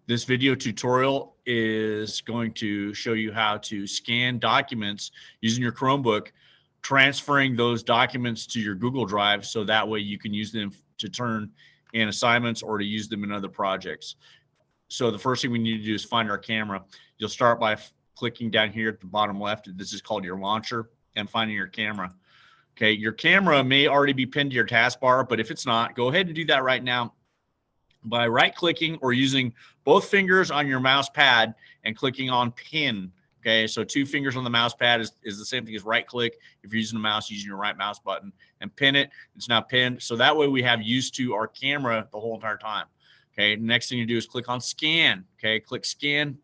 This video tutorial is going to show you how to scan documents using your Chromebook, transferring those documents to your Google Drive so that way you can use them to turn in assignments or to use them in other projects. So the first thing we need to do is find our camera. You'll start by clicking down here at the bottom left. This is called your launcher, and finding your camera. Okay, your camera may already be pinned to your taskbar, but if it's not, go ahead and do that right now by right-clicking or using both fingers on your mouse pad and clicking on pin. Okay, so 2 fingers on the mouse pad is the same thing as right-click. If you're using a mouse, using your right mouse button and pin it. It's now pinned. So that way we have used to our camera the whole entire time. Okay, next thing you do is click on scan. Okay, click scan.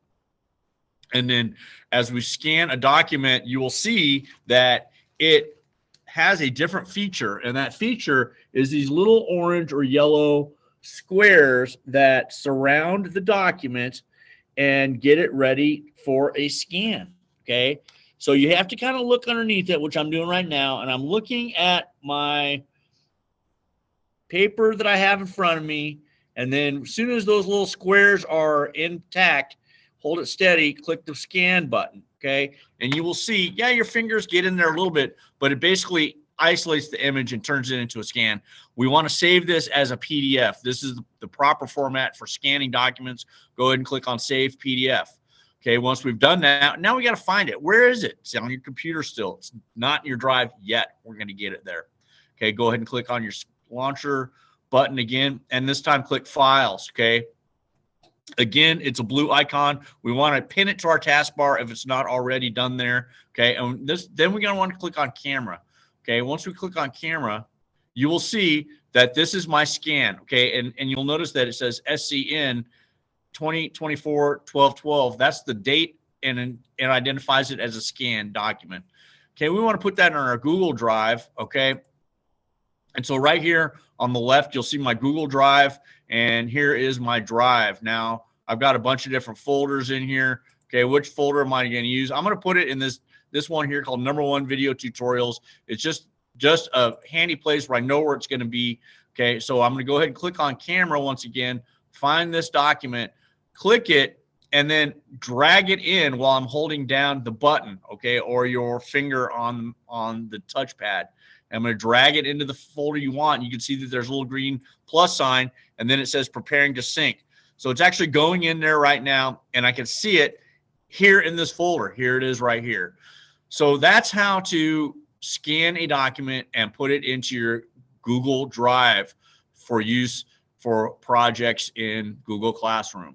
And then as we scan a document, you will see that it has a different feature. And that feature is these little orange or yellow squares that surround the document and get it ready for a scan. Okay, so you have to kind of look underneath it, which I'm doing right now, and I'm looking at my paper that I have in front of me, and then as soon as those little squares are intact, hold it steady, click the scan button. Okay, and you will see, yeah, your fingers get in there a little bit, but it basically isolates the image and turns it into a scan. We want to save this as a PDF. This is the proper format for scanning documents. Go ahead and click on Save PDF. Okay, once we've done that, now we got to find it. Where is it? It's on your computer still. It's not in your drive yet. We're going to get it there. Okay, go ahead and click on your launcher button again, and this time click Files. Okay, again, it's a blue icon. We want to pin it to our taskbar if it's not already done there. Okay, and then we're going to want to click on Camera. Okay, once we click on Camera, you will see that this is my scan. Okay, and you'll notice that it says SCN 2024-12-12. That's the date, and it identifies it as a scan document. Okay, we want to put that in our Google Drive. Okay, and so right here on the left, you'll see my Google Drive, and here is my drive. Now, I've got a bunch of different folders in here. Okay, which folder am I going to use? I'm going to put it in this one here called #1 Video Tutorials. It's just a handy place where I know where it's going to be. Okay, so I'm going to go ahead and click on Camera once again, find this document, click it, and then drag it in while I'm holding down the button, okay, or your finger on the touchpad. I'm going to drag it into the folder you want. You can see that there's a little green plus sign, and then it says preparing to sync. So it's actually going in there right now, and I can see it here in this folder. Here it is right here. So that's how to scan a document and put it into your Google Drive for use for projects in Google Classroom.